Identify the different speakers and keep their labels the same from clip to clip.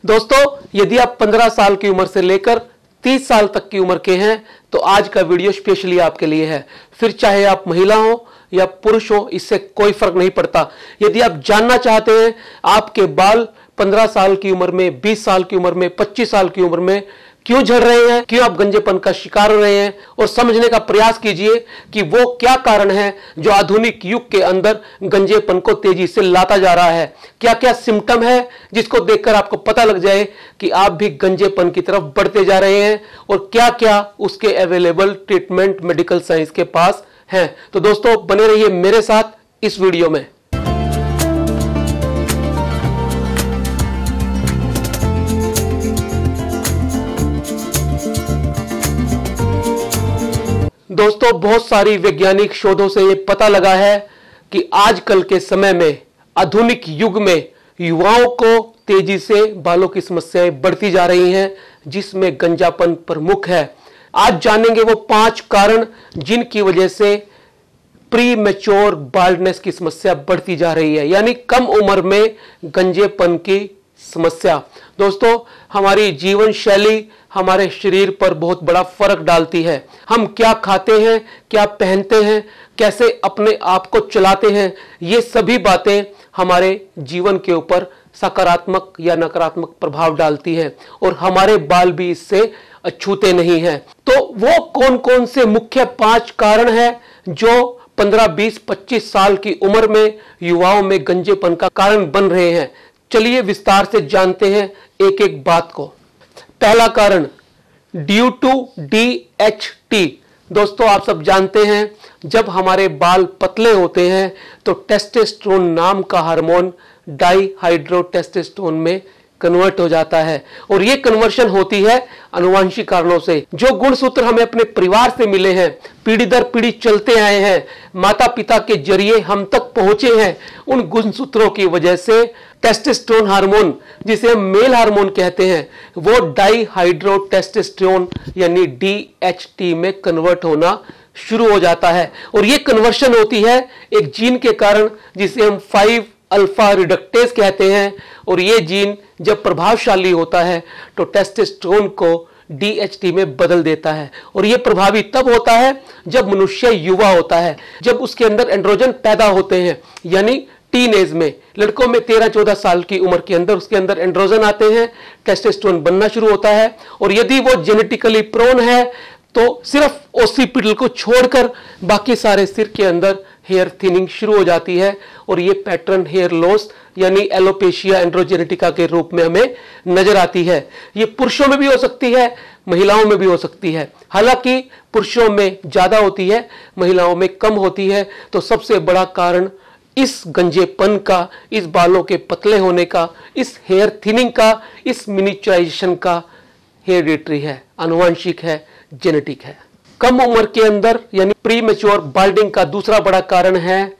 Speaker 1: दोस्तों, यदि आप 15 साल की उम्र से लेकर 30 साल तक की उम्र के हैं तो आज का वीडियो स्पेशली आपके लिए है। फिर चाहे आप महिला हो या पुरुष हो, इससे कोई फर्क नहीं पड़ता। यदि आप जानना चाहते हैं आपके बाल 15 साल की उम्र में, 20 साल की उम्र में, 25 साल की उम्र में क्यों झड़ रहे हैं, क्यों आप गंजेपन का शिकार हो रहे हैं, और समझने का प्रयास कीजिए कि वो क्या कारण है जो आधुनिक युग के अंदर गंजेपन को तेजी से लाता जा रहा है। क्या क्या सिम्टम है जिसको देखकर आपको पता लग जाए कि आप भी गंजेपन की तरफ बढ़ते जा रहे हैं, और क्या क्या उसके अवेलेबल ट्रीटमेंट मेडिकल साइंस के पास हैं। तो दोस्तों, बने रहिए मेरे साथ इस वीडियो में। दोस्तों, बहुत सारी वैज्ञानिक शोधों से यह पता लगा है कि आजकल के समय में, आधुनिक युग में युवाओं को तेजी से बालों की समस्याएं बढ़ती जा रही हैं, जिसमें गंजापन प्रमुख है। आज जानेंगे वो 5 कारण जिनकी वजह से प्री मैच्योर बाल्डनेस की समस्या बढ़ती जा रही है, यानी कम उम्र में गंजेपन की समस्या। दोस्तों, हमारी जीवन शैली हमारे शरीर पर बहुत बड़ा फर्क डालती है। हम क्या खाते हैं, क्या पहनते हैं, कैसे अपने आप को चलाते हैं, ये सभी बातें हमारे जीवन के ऊपर सकारात्मक या नकारात्मक प्रभाव डालती हैं, और हमारे बाल भी इससे अछूते नहीं हैं। तो वो कौन कौन से मुख्य 5 कारण हैं जो 15, 20, 25 साल की उम्र में युवाओं में गंजेपन का कारण बन रहे हैं? चलिए विस्तार से जानते हैं एक एक बात को। पहला कारण, ड्यू टू DHT। दोस्तों, आप सब जानते हैं जब हमारे बाल पतले होते हैं तो टेस्टोस्टेरोन नाम का हार्मोन डाइहाइड्रोटेस्टोस्टेरोन में कन्वर्ट हो जाता है, और यह कन्वर्शन होती है आनुवंशिक कारणों से। जो गुणसूत्र हमें अपने परिवार से मिले हैं, पीढ़ी दर पीढ़ी चलते आए हैं, माता पिता के जरिए हम तक पहुंचे हैं, उन गुणसूत्रों की वजह से टेस्टोस्टेरोन हार्मोन, जिसे हम मेल हार्मोन कहते हैं, वो डाइहाइड्रोटेस्टोस्टेरोन यानी DHT में कन्वर्ट होना शुरू हो जाता है। और ये कन्वर्शन होती है एक जीन के कारण, जिसे हम 5 अल्फा रिडक्टेज कहते हैं, और ये जीन जब प्रभावशाली होता है तो टेस्टोस्टेरोन को DHT में बदल देता है। और यह प्रभावी तब होता है जब मनुष्य युवा होता है, जब उसके अंदर एंड्रोजन पैदा होते हैं, यानी टीन एज में, लड़कों में 13-14 साल की उम्र के अंदर उसके अंदर एंड्रोजन आते हैं, टेस्टोस्टेरोन बनना शुरू होता है। और यदि वो जेनेटिकली प्रोन है तो सिर्फ ओसिपिटल को छोड़कर बाकी सारे सिर के अंदर हेयर थिनिंग शुरू हो जाती है, और ये पैटर्न हेयर लॉस यानी एलोपेशिया एंड्रोजेनेटिका के रूप में हमें नजर आती है। ये पुरुषों में भी हो सकती है, महिलाओं में भी हो सकती है। हालांकि पुरुषों में ज्यादा होती है, महिलाओं में कम होती है। तो सबसे बड़ा कारण इस गंजेपन का, इस बालों के पतले होने का, इस हेयर थिनिंग का, इस मिनिचराइजेशन का हेरिडिटरी है, आनुवंशिक है, जेनेटिक है। कम उम्र के अंदर यानी प्री मैच्योर बाल्डिंग का दूसरा बड़ा कारण है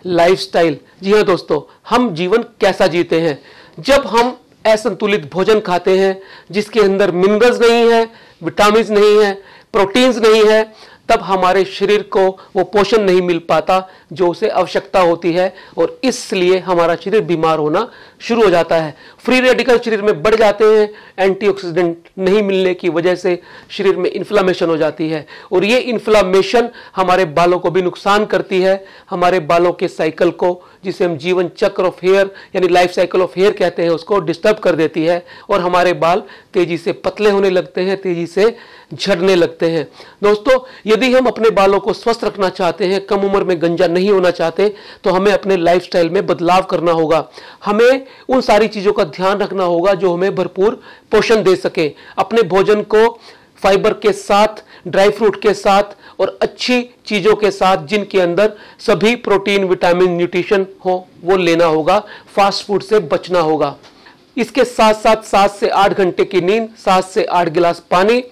Speaker 1: लाइफस्टाइल। जी हाँ दोस्तों, हम जीवन कैसा जीते हैं। जब हम असंतुलित भोजन खाते हैं जिसके अंदर मिनरल्स नहीं है, विटामिन्स नहीं है, प्रोटीन्स नहीं है, तब हमारे शरीर को वो पोषण नहीं मिल पाता जो उसे आवश्यकता होती है, और इसलिए हमारा शरीर बीमार होना शुरू हो जाता है। फ्री रेडिकल शरीर में बढ़ जाते हैं, एंटीऑक्सीडेंट नहीं मिलने की वजह से शरीर में इन्फ्लामेशन हो जाती है, और ये इन्फ्लामेशन हमारे बालों को भी नुकसान करती है, हमारे बालों के साइकिल को, जिसे हम जीवन चक्र ऑफ हेयर यानी लाइफ साइकिल ऑफ हेयर कहते हैं, उसको डिस्टर्ब कर देती है, और हमारे बाल तेजी से पतले होने लगते हैं, तेजी से झड़ने लगते हैं। दोस्तों, यदि हम अपने बालों को स्वस्थ रखना चाहते हैं, कम उम्र में गंजा नहीं होना चाहते, तो हमें अपने लाइफस्टाइल में बदलाव करना होगा। हमें उन सारी चीजों का ध्यान रखना होगा जो हमें भरपूर पोषण दे सके। अपने भोजन को फाइबर के साथ, ड्राई फ्रूट के साथ और अच्छी चीजों के साथ, जिनके अंदर सभी प्रोटीन, विटामिन, न्यूट्रिशन हो, वो लेना होगा। फास्ट फूड से बचना होगा। इसके साथ साथ 7 से 8 घंटे की नींद, 7 से 8 गिलास पानी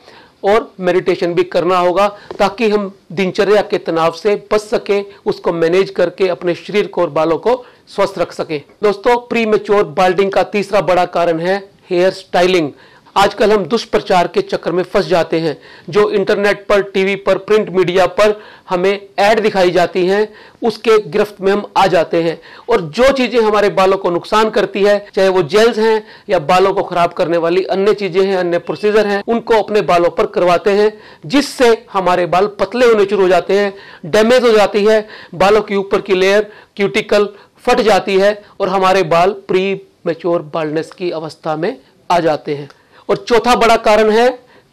Speaker 1: और मेडिटेशन भी करना होगा, ताकि हम दिनचर्या के तनाव से बच सके, उसको मैनेज करके अपने शरीर को और बालों को स्वस्थ रख सके। दोस्तों, प्री मैच्योर बाल्डिंग का तीसरा बड़ा कारण है हेयर स्टाइलिंग। आजकल हम दुष्प्रचार के चक्कर में फंस जाते हैं। जो इंटरनेट पर, टीवी पर, प्रिंट मीडिया पर हमें ऐड दिखाई जाती हैं, उसके गिरफ्त में हम आ जाते हैं और जो चीजें हमारे बालों को नुकसान करती है, चाहे वो जेल्स हैं या बालों को खराब करने वाली अन्य चीजें हैं, अन्य प्रोसीजर हैं, उनको अपने बालों पर करवाते हैं, जिससे हमारे बाल पतले होने शुरू हो जाते हैं, डैमेज हो जाती है, बालों की ऊपर की लेयर क्यूटिकल फट जाती है और हमारे बाल प्री मैच्योर बाल्डनेस की अवस्था में आ जाते हैं। और चौथा बड़ा कारण है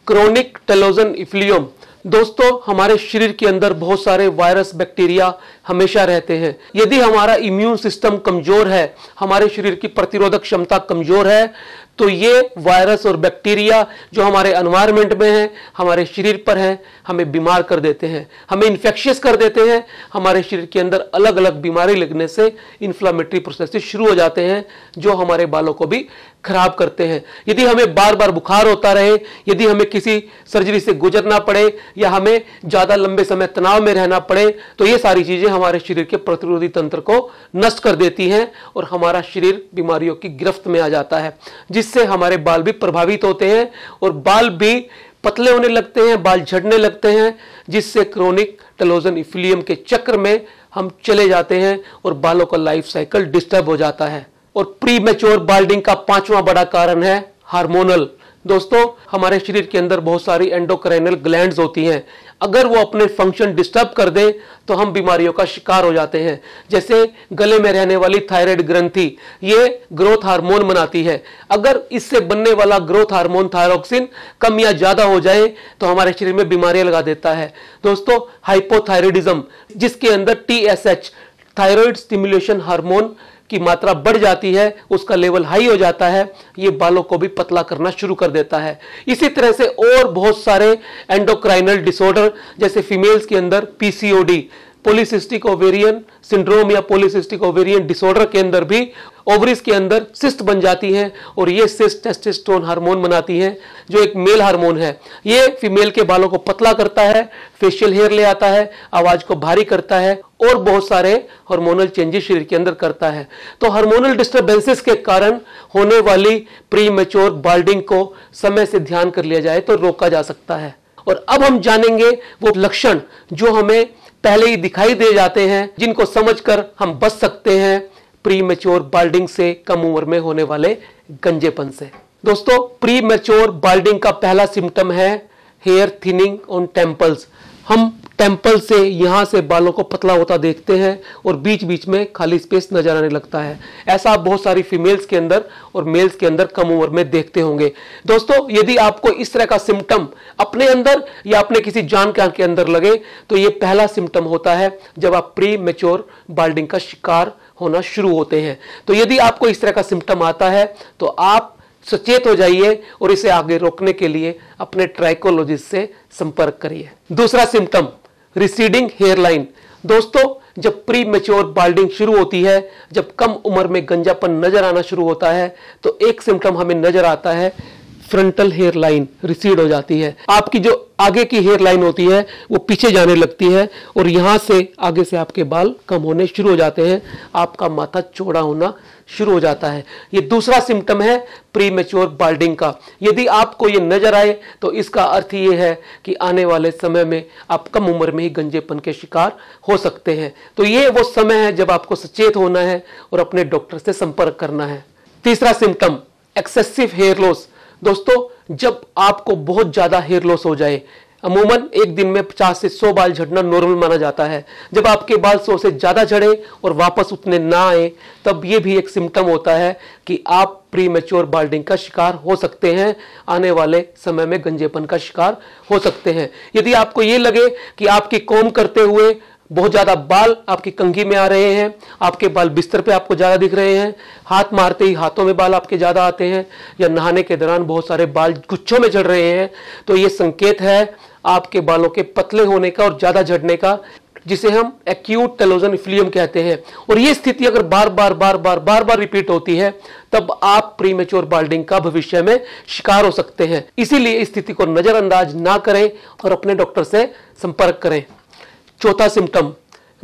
Speaker 1: क्रोनिक टेलोजन इफ्लियम। दोस्तों, हमारे शरीर के अंदर बहुत सारे वायरस, बैक्टीरिया हमेशा रहते हैं। यदि हमारा इम्यून सिस्टम कमजोर है, हमारे शरीर की प्रतिरोधक क्षमता कमजोर है, तो ये वायरस और बैक्टीरिया जो हमारे एनवायरनमेंट में है, हमारे शरीर पर है, हमें बीमार कर देते हैं, हमें इन्फेक्शियस कर देते हैं। हमारे शरीर के अंदर अलग अलग बीमारी लगने से इन्फ्लामेटरी प्रोसेस शुरू हो जाते हैं, जो हमारे बालों को भी खराब करते हैं। यदि हमें बार बार बुखार होता रहे, यदि हमें किसी सर्जरी से गुजरना पड़े या हमें ज्यादा लंबे समय तनाव में रहना पड़े, तो ये सारी चीजें हमारे शरीर के प्रतिरोधी तंत्र को नष्ट कर देती हैं और हमारा शरीर बीमारियों की गिरफ्त में आ जाता है, जिससे हमारे बाल भी प्रभावित होते हैं और बाल भी पतले होने लगते हैं, बाल झड़ने लगते हैं, जिससे क्रोनिक टेलोजन इफ्लियम के चक्र में हम चले जाते हैं और बालों का लाइफ साइकिल डिस्टर्ब हो जाता है। और प्री मैच्योर बाल्डिंग का पांचवा बड़ा कारण है हार्मोनल। दोस्तों, हमारे शरीर के अंदर बहुत सारी एंडोक्राइनल ग्लैंड्स होती हैं। अगर वो अपने फंक्शन डिस्टर्ब कर दें तो हम बीमारियों का शिकार हो जाते हैं। जैसे गले में रहने वाली थायराइड ग्रंथि, ये ग्रोथ हार्मोन बनाती है। अगर इससे बनने वाला ग्रोथ हार्मोन थायरोक्सिन कम या ज्यादा हो जाए तो हमारे शरीर में बीमारियां लगा देता है। दोस्तों, हाइपोथायराइडिज्म, जिसके अंदर TSH, थायराइड स्टिमुलेशन हार्मोन की मात्रा बढ़ जाती है, उसका लेवल हाई हो जाता है, ये बालों को भी पतला करना शुरू कर देता है। इसी तरह से और बहुत सारे एंडोक्राइनल डिसऑर्डर, जैसे फीमेल्स के अंदर PCOD, पॉलीसिस्टिक ओवेरियन सिंड्रोम या पॉलीसिस्टिक ओवेरियन डिसऑर्डर के अंदर भी ओवरीज के अंदर सिस्ट बन जाती हैं और ये सिस्ट टेस्टोस्टेरोन हार्मोन बनाती हैं, जो एक मेल हार्मोन है। ये फीमेल के बालों को पतला करता है, फेशियल हेयर ले आता है, आवाज को भारी करता है और बहुत सारे हार्मोनल चेंजेस शरीर के अंदर करता है। तो हार्मोनल डिस्टर्बेंसेस के कारण होने वाली प्री मैच्योर बाल्डिंग को समय से ध्यान कर लिया जाए तो रोका जा सकता है। और अब हम जानेंगे वो लक्षण जो हमें पहले ही दिखाई दे जाते हैं, जिनको समझकर हम बच सकते हैं प्री मैच्योर बाल्डिंग से, कम उम्र में होने वाले गंजेपन से। दोस्तों, प्री मैच्योर बाल्डिंग का पहला सिम्टम है हेयर थिनिंग ऑन टेम्पल्स। हम टेम्पल से, यहां से बालों को पतला होता देखते हैं और बीच बीच में खाली स्पेस नजर आने लगता है। ऐसा आप बहुत सारी फीमेल्स के अंदर और मेल्स के अंदर कम उम्र में देखते होंगे। दोस्तों, यदि आपको इस तरह का सिम्टम अपने अंदर या अपने किसी जानकार के अंदर लगे तो ये पहला सिम्टम होता है जब आप प्री मैच्योर बाल्डिंग का शिकार होना शुरू होते हैं। तो यदि आपको इस तरह का सिम्टम आता है तो आप सचेत हो जाइए और इसे आगे रोकने के लिए अपने ट्राइकोलॉजिस्ट से संपर्क करिए। दूसरा सिम्टम, रिसीडिंग हेयरलाइन। दोस्तों, जब प्री मैच्योर बाल्डिंग शुरू होती है, जब कम उम्र में गंजापन नजर आना शुरू होता है, तो एक सिम्टम हमें नजर आता है, फ्रंटल हेयर लाइन रिसीड हो जाती है। आपकी जो आगे की हेयर लाइन होती है वो पीछे जाने लगती है और यहां से आगे से आपके बाल कम होने शुरू हो जाते हैं, आपका माथा चौड़ा होना शुरू हो जाता है। ये दूसरा सिम्टम है प्री मैच्योर बाल्डिंग का। यदि आपको ये नजर आए तो इसका अर्थ ये है कि आने वाले समय में आप कम उम्र में ही गंजेपन के शिकार हो सकते हैं। तो ये वो समय है जब आपको सचेत होना है और अपने डॉक्टर से संपर्क करना है। तीसरा सिम्टम, एक्सेसिव हेयर लॉस। दोस्तों, जब आपको बहुत ज्यादा हेयर लॉस हो जाए, अमूमन एक दिन में 50 से 100 बाल झड़ना नॉर्मल माना जाता है। जब आपके बाल 100 से ज्यादा झड़े और वापस उतने ना आए, तब ये भी एक सिम्टम होता है कि आप प्री मैच्योर बाल्डिंग का शिकार हो सकते हैं, आने वाले समय में गंजेपन का शिकार हो सकते हैं। यदि आपको ये लगे कि आपकी कॉम्ब करते हुए बहुत ज्यादा बाल आपकी कंघी में आ रहे हैं, आपके बाल बिस्तर पे आपको ज्यादा दिख रहे हैं, हाथ मारते ही हाथों में बाल आपके ज्यादा आते हैं, या नहाने के दौरान बहुत सारे बाल गुच्छों में झड़ रहे हैं, तो ये संकेत है आपके बालों के पतले होने का और ज्यादा झड़ने का, जिसे हम एक्यूट टेलोजन इफ्लियम कहते हैं। और ये स्थिति अगर बार बार रिपीट होती है, तब आप प्री मैच्योर बाल्डिंग का भविष्य में शिकार हो सकते हैं। इसीलिए इस स्थिति को नजरअंदाज ना करें और अपने डॉक्टर से संपर्क करें। चौथा symptom,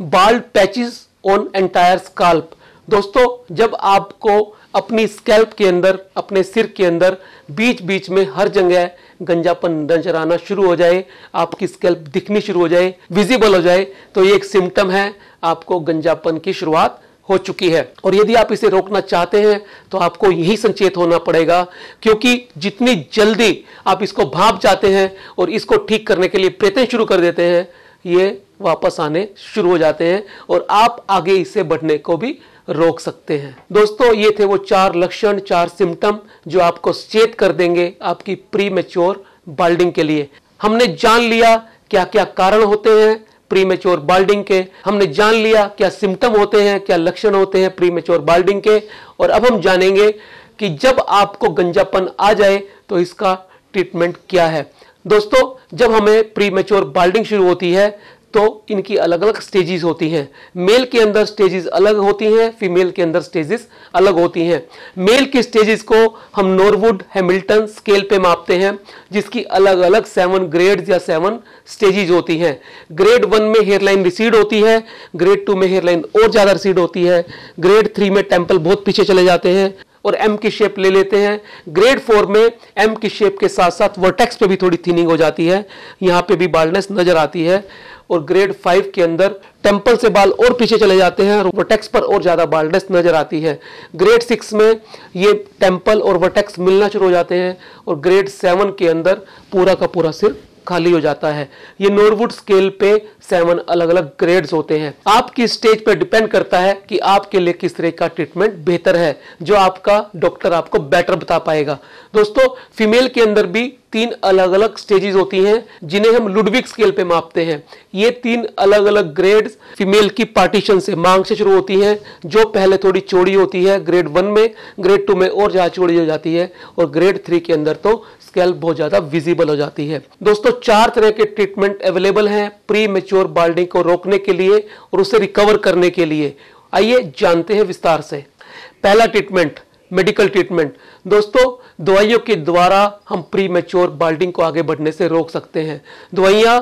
Speaker 1: bald patches on entire scalp. दोस्तों, जब आपको अपनी स्कैल्प के अंदर, अपने सिर के अंदर बीच बीच में हर जगह गंजापन नजर आना शुरू हो जाए, आपकी स्कैल्प दिखनी शुरू हो जाए, विजिबल हो जाए, तो ये एक सिम्टम है, आपको गंजापन की शुरुआत हो चुकी है। और यदि आप इसे रोकना चाहते हैं तो आपको यही संचेत होना पड़ेगा, क्योंकि जितनी जल्दी आप इसको भांप जाते हैं और इसको ठीक करने के लिए प्रयत्न शुरू कर देते हैं, ये वापस आने शुरू हो जाते हैं और आप आगे इससे बढ़ने को भी रोक सकते हैं। दोस्तों, ये थे वो 4 लक्षण, 4 सिम्टम जो आपको सचेत कर देंगे आपकी प्री मैच्योर बाल्डिंग के लिए। हमने जान लिया क्या क्या कारण होते हैं प्री मैच्योर बाल्डिंग के, हमने जान लिया क्या सिम्टम होते हैं, क्या लक्षण होते हैं प्री मैच्योर बाल्डिंग के, और अब हम जानेंगे कि जब आपको गंजापन आ जाए तो इसका ट्रीटमेंट क्या है। दोस्तों, जब हमें प्री मैच्योर बाल्डिंग शुरू होती है तो इनकी अलग अलग स्टेजेस होती हैं। मेल के अंदर स्टेजेस अलग होती हैं, फीमेल के अंदर स्टेजेस अलग होती हैं। मेल की स्टेजेस को हम नॉरवुड हैमिल्टन स्केल पे मापते हैं, जिसकी अलग अलग 7 ग्रेड्स या 7 स्टेजेस होती हैं। ग्रेड 1 में हेयरलाइन रिसीड होती है, ग्रेड 2 में हेयरलाइन और ज्यादा रिसीड होती है, ग्रेड 3 में टेम्पल बहुत पीछे चले जाते हैं और एम की शेप ले लेते हैं। ग्रेड 4 में एम की शेप के साथ साथ वर्टेक्स पे भी थोड़ी थिनिंग हो जाती है, यहां पे भी बाल्डनेस नजर आती है। और ग्रेड 5 के अंदर टेम्पल से बाल और पीछे चले जाते हैं और वर्टेक्स पर और ज्यादा बाल्डनेस नजर आती है। ग्रेड 6 में ये टेम्पल और वर्टेक्स मिलना शुरू हो जाते हैं और ग्रेड 7 के अंदर पूरा का पूरा सिर खाली हो जाता है। ये नॉरवुड स्केल पे 7 अलग अलग ग्रेड्स होते हैं। आपकी स्टेज पर डिपेंड करता है कि आपके लिए किस तरह का ट्रीटमेंट बेहतर है, जो आपका डॉक्टर आपको बेटर बता पाएगा। दोस्तों, फीमेल के अंदर भी 3 अलग अलग स्टेजेस होती हैं जिन्हें हम लुडविक स्केल पे मापते हैं। ये 3 अलग अलग ग्रेड्स फीमेल की पार्टीशन से, मांग से शुरू होती हैं, जो पहले थोड़ी चौड़ी होती है ग्रेड 1 में, ग्रेड 2 में और ज्यादा चौड़ी हो जाती है और ग्रेड 3 के अंदर तो स्कैल्प बहुत ज्यादा विजिबल हो जाती है। दोस्तों, 4 तरह के ट्रीटमेंट अवेलेबल हैं प्री मैच्योर बाल्डिंग को रोकने के लिए और उसे रिकवर करने के लिए। आइए जानते हैं विस्तार से। पहला ट्रीटमेंट, मेडिकल ट्रीटमेंट। दोस्तों, दवाइयों के द्वारा हम प्री मैच्योर बाल्डिंग को आगे बढ़ने से रोक सकते हैं। दवाइयां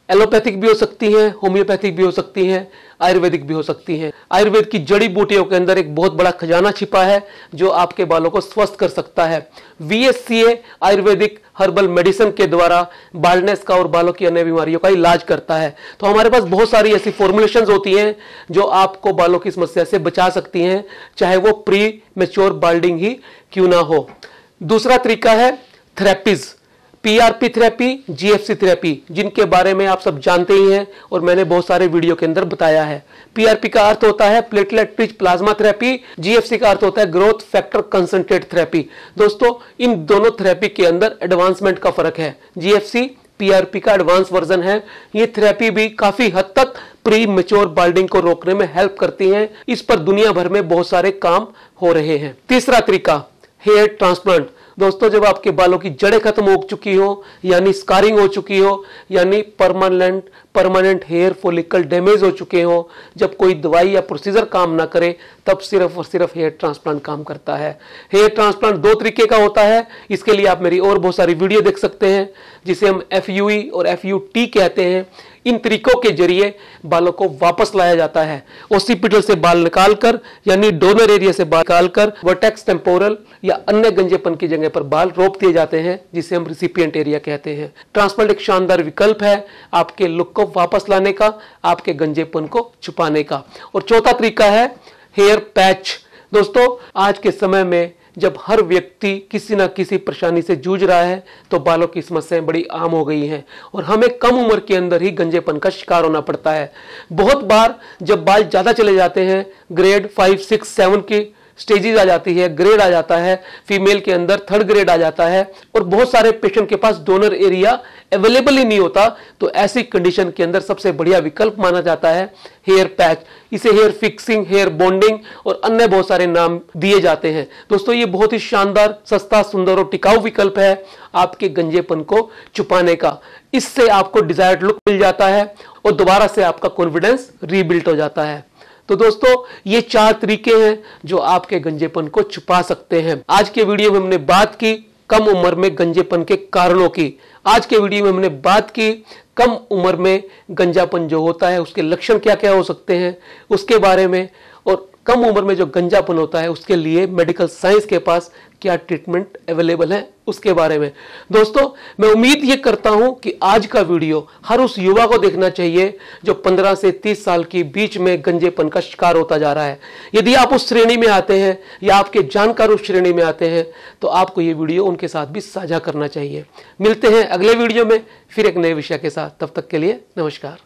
Speaker 1: एलोपैथिक भी हो सकती हैं, होम्योपैथिक भी हो सकती हैं, आयुर्वेदिक भी हो सकती हैं। आयुर्वेद की जड़ी बूटियों के अंदर एक बहुत बड़ा खजाना छिपा है जो आपके बालों को स्वस्थ कर सकता है। VSCA आयुर्वेदिक हर्बल मेडिसिन के द्वारा बाल्डनेस का और बालों की अन्य बीमारियों का इलाज करता है। तो हमारे पास बहुत सारी ऐसी फॉर्मुलेशंस होती हैं जो आपको बालों की समस्या से बचा सकती हैं, चाहे वो प्री मैच्योर बाल्डिंग ही क्यों ना हो। दूसरा तरीका है therapies, PRP therapy, GFC therapy, जिनके बारे में आप सब जानते ही हैं और मैंने बहुत सारे वीडियो के अंदर बताया है। PRP का अर्थ होता है platelet rich plasma therapy, GFC का अर्थ होता है ग्रोथ फैक्टर कंसंट्रेट थेरेपी। दोस्तों, इन दोनों थेरेपी के अंदर एडवांसमेंट का फर्क है। GFC PRP का एडवांस वर्जन है। ये थेरेपी भी काफी हद तक प्री मैच्योर बाल्डिंग को रोकने में हेल्प करती हैं। इस पर दुनिया भर में बहुत सारे काम हो रहे हैं। तीसरा तरीका, हेयर ट्रांसप्लांट। दोस्तों, जब आपके बालों की जड़ें खत्म हो चुकी हो, यानी स्कारिंग हो चुकी हो, यानी परमानेंट हेयर फॉलिकल डैमेज हो चुके हो, जब कोई दवाई या प्रोसीजर काम ना करे, तब सिर्फ और सिर्फ हेयर ट्रांसप्लांट काम करता है। हेयर ट्रांसप्लांट 2 तरीके का होता है। इसके लिए आप मेरी और बहुत सारी वीडियो देख सकते हैं, जिसे हम FUE और FUT कहते हैं। इन तरीकों के जरिए बालों को वापस लाया जाता है। ओसिपिटल से बाल निकालकर, यानी डोनर एरिया से बाल निकालकर वर्टेक्स टेम्पोरल या अन्य गंजेपन की जगह पर बाल रोप दिए जाते हैं, जिसे हम रिसिपिएंट एरिया कहते हैं। ट्रांसप्लांट एक शानदार विकल्प है आपके लुक को वापस लाने का, आपके गंजेपन को छुपाने का। और चौथा तरीका है हेयर पैच। दोस्तों, आज के समय में जब हर व्यक्ति किसी ना किसी परेशानी से जूझ रहा है, तो बालों की समस्याएं बड़ी आम हो गई हैं और हमें कम उम्र के अंदर ही गंजेपन का शिकार होना पड़ता है। बहुत बार जब बाल ज्यादा चले जाते हैं, ग्रेड 5, 6, 7 की स्टेजेस आ जाती है, ग्रेड आ जाता है, फीमेल के अंदर 3rd ग्रेड आ जाता है और बहुत सारे पेशेंट के पास डोनर एरिया अवेलेबल ही नहीं होता, तो ऐसी कंडीशन के अंदर सबसे बढ़िया विकल्प माना जाता है हेयर पैच। इसे हेयर फिक्सिंग, हेयर बॉन्डिंग और अन्य बहुत सारे नाम दिए जाते हैं। दोस्तों, ये बहुत ही शानदार, सस्ता, सुंदर और टिकाऊ विकल्प है आपके गंजेपन को छुपाने का। इससे आपको डिजायर्ड लुक मिल जाता है और दोबारा से आपका कॉन्फिडेंस रीबिल्ड हो जाता है। तो दोस्तों, ये 4 तरीके हैं जो आपके गंजेपन को छुपा सकते हैं। आज के वीडियो में हमने बात की कम उम्र में गंजेपन के कारणों की। आज के वीडियो में हमने बात की कम उम्र में गंजापन जो होता है उसके लक्षण क्या क्या हो सकते हैं उसके बारे में, और कम उम्र में जो गंजापन होता है उसके लिए मेडिकल साइंस के पास क्या ट्रीटमेंट अवेलेबल है उसके बारे में। दोस्तों, मैं उम्मीद ये करता हूं कि आज का वीडियो हर उस युवा को देखना चाहिए जो 15 से 30 साल के बीच में गंजेपन का शिकार होता जा रहा है। यदि आप उस श्रेणी में आते हैं या आपके जानकार उस श्रेणी में आते हैं तो आपको ये वीडियो उनके साथ भी साझा करना चाहिए। मिलते हैं अगले वीडियो में फिर एक नए विषय के साथ। तब तक के लिए नमस्कार।